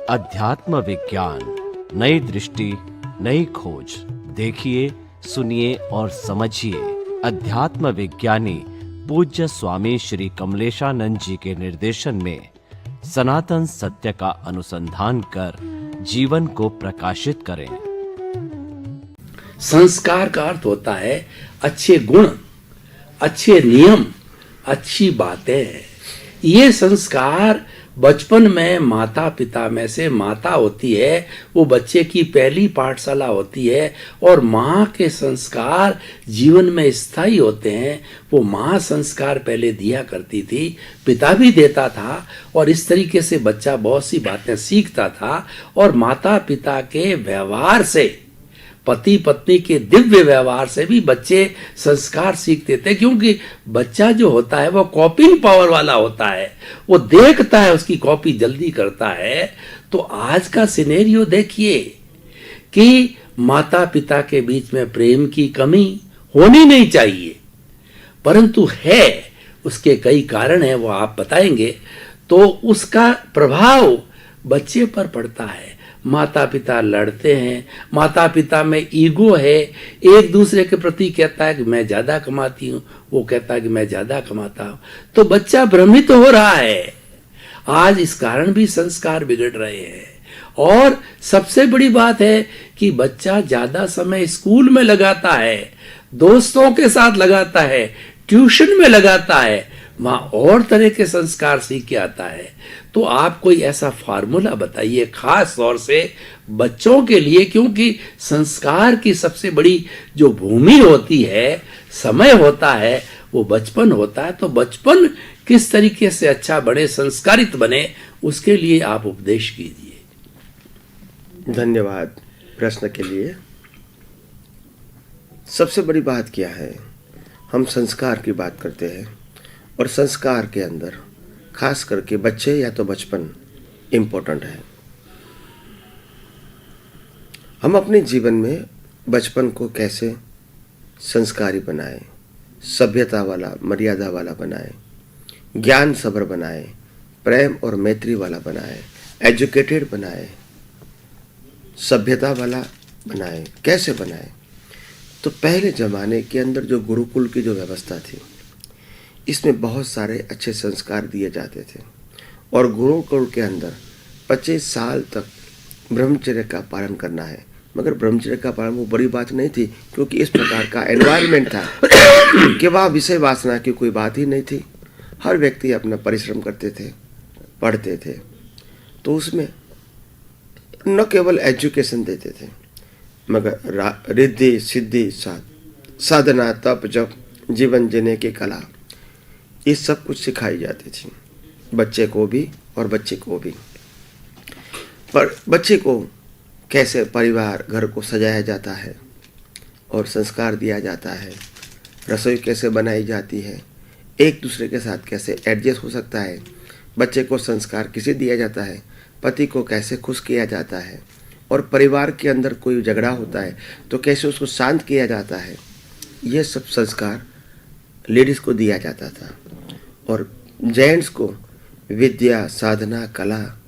अध्यात्म विज्ञान, नई दृष्टि, नई खोज। देखिए, सुनिए और समझिए। अध्यात्म विज्ञानी पूज्य स्वामी श्री कमलेशानंद जी के निर्देशन में सनातन सत्य का अनुसंधान कर जीवन को प्रकाशित करें। संस्कार का अर्थ होता है अच्छे गुण, अच्छे नियम, अच्छी बातें। ये संस्कार बचपन में माता पिता में से माता होती है, वो बच्चे की पहली पाठशाला होती है, और माँ के संस्कार जीवन में स्थायी होते हैं। वो माँ संस्कार पहले दिया करती थी, पिता भी देता था, और इस तरीके से बच्चा बहुत सी बातें सीखता था। और माता पिता के व्यवहार से, पति पत्नी के दिव्य व्यवहार से भी बच्चे संस्कार सीखते थे, क्योंकि बच्चा जो होता है वो कॉपिंग पावर वाला होता है, वो देखता है, उसकी कॉपी जल्दी करता है। तो आज का सिनेरियो देखिए कि माता पिता के बीच में प्रेम की कमी होनी नहीं चाहिए, परंतु है, उसके कई कारण हैं, वो आप बताएंगे। तो उसका प्रभाव बच्चे पर पड़ता है। माता पिता लड़ते हैं, माता पिता में ईगो है, एक दूसरे के प्रति कहता है कि मैं ज्यादा कमाती हूं, वो कहता है कि मैं ज्यादा कमाता हूं, तो बच्चा भ्रमित हो रहा है। आज इस कारण भी संस्कार बिगड़ रहे हैं। और सबसे बड़ी बात है कि बच्चा ज्यादा समय स्कूल में लगाता है, दोस्तों के साथ लगाता है, ट्यूशन में लगाता है, वहां और तरह के संस्कार सीख के आता है। तो आप कोई ऐसा फार्मूला बताइए खास तौर से बच्चों के लिए, क्योंकि संस्कार की सबसे बड़ी जो भूमि होती है, समय होता है, वो बचपन होता है। तो बचपन किस तरीके से अच्छा बने, संस्कारित बने, उसके लिए आप उपदेश कीजिए। धन्यवाद प्रश्न के लिए। सबसे बड़ी बात क्या है, हम संस्कार की बात करते हैं, और संस्कार के अंदर खास करके बच्चे या तो बचपन इम्पोर्टेंट है। हम अपने जीवन में बचपन को कैसे संस्कारी बनाएं, सभ्यता वाला, मर्यादा वाला बनाएं, ज्ञान सबर बनाएं, प्रेम और मैत्री वाला बनाएं, एजुकेटेड बनाएं, सभ्यता वाला बनाएं, कैसे बनाएं। तो पहले ज़माने के अंदर जो गुरुकुल की जो व्यवस्था थी, इसमें बहुत सारे अच्छे संस्कार दिए जाते थे, और गुरुकुल के अंदर 25 साल तक ब्रह्मचर्य का पालन करना है। मगर ब्रह्मचर्य का पालन वो बड़ी बात नहीं थी, क्योंकि इस प्रकार का एनवायरनमेंट था कि वहाँ विषय वासना की कोई बात ही नहीं थी। हर व्यक्ति अपना परिश्रम करते थे, पढ़ते थे, तो उसमें न केवल एजुकेशन देते थे, मगर रिद्धि सिद्धि साधना, तप जप, जीवन जीने की कला, ये सब कुछ सिखाई जाती थी बच्चे को भी और बच्चे को भी। पर बच्चे को कैसे परिवार, घर को सजाया जाता है और संस्कार दिया जाता है, रसोई कैसे बनाई जाती है, एक दूसरे के साथ कैसे एडजस्ट हो सकता है, बच्चे को संस्कार किसे दिया जाता है, पति को कैसे खुश किया जाता है, और परिवार के अंदर कोई झगड़ा होता है तो कैसे उसको शांत किया जाता है, ये सब संस्कार लेडीज़ को दिया जाता था। और जेंट्स को विद्या, साधना, कला,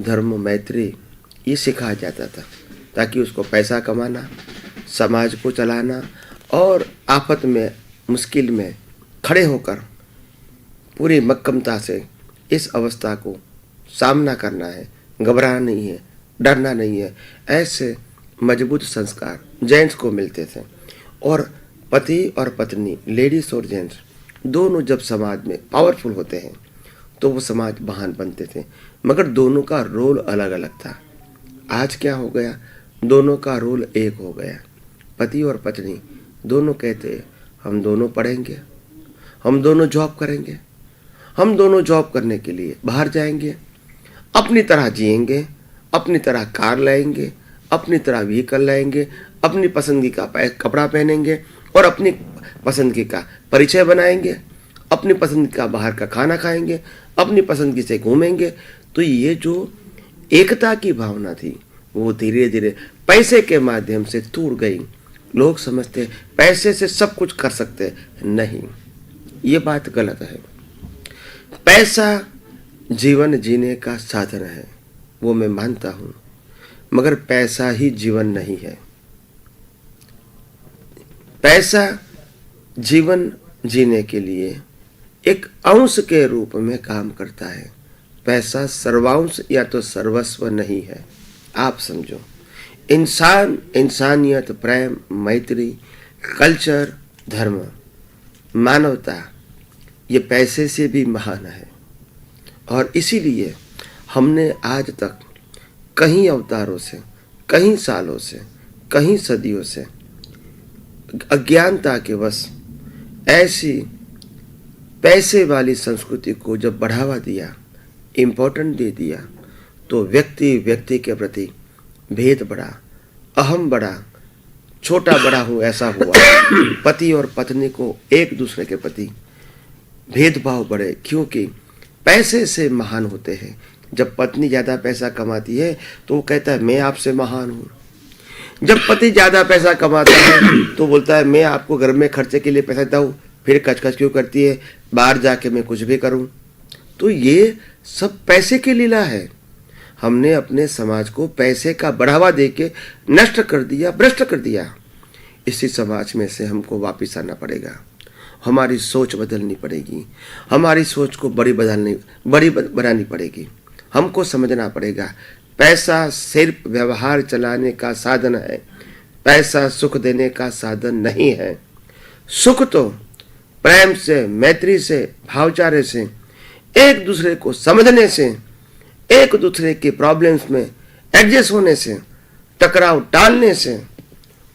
धर्म, मैत्री, ये सिखाया जाता था, ताकि उसको पैसा कमाना, समाज को चलाना, और आफत में, मुश्किल में खड़े होकर पूरी मक्कमता से इस अवस्था को सामना करना है, घबराना नहीं है, डरना नहीं है। ऐसे मजबूत संस्कार जेंट्स को मिलते थे। और पति और पत्नी, लेडीज और जेंट्स दोनों जब समाज में पावरफुल होते हैं तो वो समाज महान बनते थे, मगर दोनों का रोल अलग अलग था। आज क्या हो गया, दोनों का रोल एक हो गया। पति और पत्नी दोनों कहते हैं हम दोनों पढ़ेंगे, हम दोनों जॉब करेंगे, हम दोनों जॉब करने के लिए बाहर जाएंगे, अपनी तरह जिएंगे, अपनी तरह कार लाएंगे, अपनी तरह व्हीकल लाएंगे, अपनी पसंद का कपड़ा पहनेंगे, और अपनी पसंद का परिचय बनाएंगे, अपनी पसंद का बाहर का खाना खाएंगे, अपनी पसंद से घूमेंगे। तो ये जो एकता की भावना थी वो धीरे धीरे पैसे के माध्यम से टूट गई। लोग समझते पैसे से सब कुछ कर सकते, नहीं, ये बात गलत है। पैसा जीवन जीने का साधन है, वो मैं मानता हूँ, मगर पैसा ही जीवन नहीं है। पैसा जीवन जीने के लिए एक अंश के रूप में काम करता है। पैसा सर्वांश या तो सर्वस्व नहीं है। आप समझो, इंसान, इंसानियत, प्रेम, मैत्री, कल्चर, धर्म, मानवता, ये पैसे से भी महान है। और इसीलिए हमने आज तक कई अवतारों से, कई सालों से, कई सदियों से अज्ञानता के वश ऐसी पैसे वाली संस्कृति को जब बढ़ावा दिया, इम्पोर्टेंट दे दिया, तो व्यक्ति व्यक्ति के प्रति भेद बढ़ा, अहम बढ़ा, छोटा बड़ा हो ऐसा हुआ। पति और पत्नी को एक दूसरे के प्रति भेदभाव बढ़े, क्योंकि पैसे से महान होते हैं। जब पत्नी ज़्यादा पैसा कमाती है तो वो कहता है मैं आपसे महान हूँ। जब पति ज़्यादा पैसा कमाता है तो बोलता है मैं आपको घर में खर्चे के लिए पैसा देता हूँ, फिर कचकच क्यों करती है, बाहर जाके मैं कुछ भी करूँ। तो ये सब पैसे की लीला है। हमने अपने समाज को पैसे का बढ़ावा देके नष्ट कर दिया, भ्रष्ट कर दिया। इसी समाज में से हमको वापस आना पड़ेगा। हमारी सोच बदलनी पड़ेगी। हमारी सोच को बड़ी बनानी पड़ेगी। हमको समझना पड़ेगा पैसा सिर्फ व्यवहार चलाने का साधन है। पैसा सुख देने का साधन नहीं है। सुख तो प्रेम से, मैत्री से, भाईचारे से, एक दूसरे को समझने से, एक दूसरे की प्रॉब्लम्स में एडजस्ट होने से, टकराव टालने से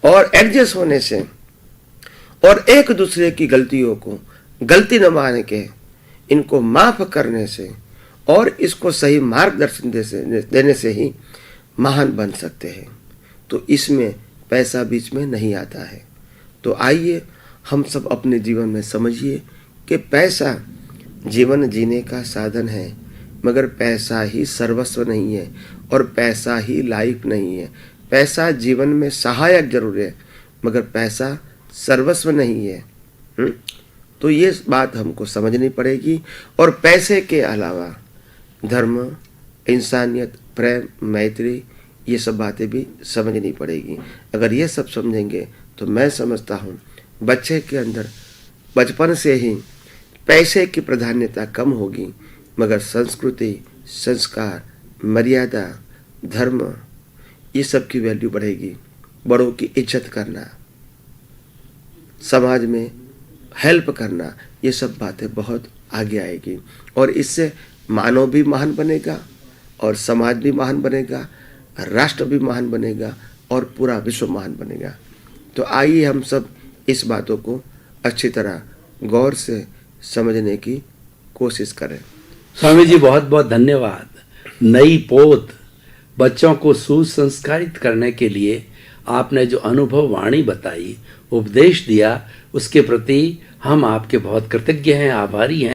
और एडजस्ट होने से, और एक दूसरे की गलतियों को गलती न मान के इनको माफ करने से और इसको सही मार्गदर्शन देने से ही महान बन सकते हैं। तो इसमें पैसा बीच में नहीं आता है। तो आइए हम सब अपने जीवन में समझिए कि पैसा जीवन जीने का साधन है, मगर पैसा ही सर्वस्व नहीं है और पैसा ही लाइफ नहीं है। पैसा जीवन में सहायक जरूर है, मगर पैसा सर्वस्व नहीं है। तो ये बात हमको समझनी पड़ेगी। और पैसे के अलावा धर्म, इंसानियत, प्रेम, मैत्री, ये सब बातें भी समझनी पड़ेगी। अगर ये सब समझेंगे तो मैं समझता हूँ बच्चे के अंदर बचपन से ही पैसे की प्राधान्यता कम होगी, मगर संस्कृति, संस्कार, मर्यादा, धर्म, ये सब की वैल्यू बढ़ेगी। बड़ों की इज्जत करना, समाज में हेल्प करना, ये सब बातें बहुत आगे आएगी। और इससे मानव भी महान बनेगा और समाज भी महान बनेगा, राष्ट्र भी महान बनेगा और पूरा विश्व महान बनेगा। तो आइए हम सब इस बातों को अच्छी तरह गौर से समझने की कोशिश करें। स्वामी जी बहुत बहुत धन्यवाद। नई पोत बच्चों को सुसंस्कारित करने के लिए आपने जो अनुभव वाणी बताई, उपदेश दिया, उसके प्रति हम आपके बहुत कृतज्ञ हैं, आभारी हैं।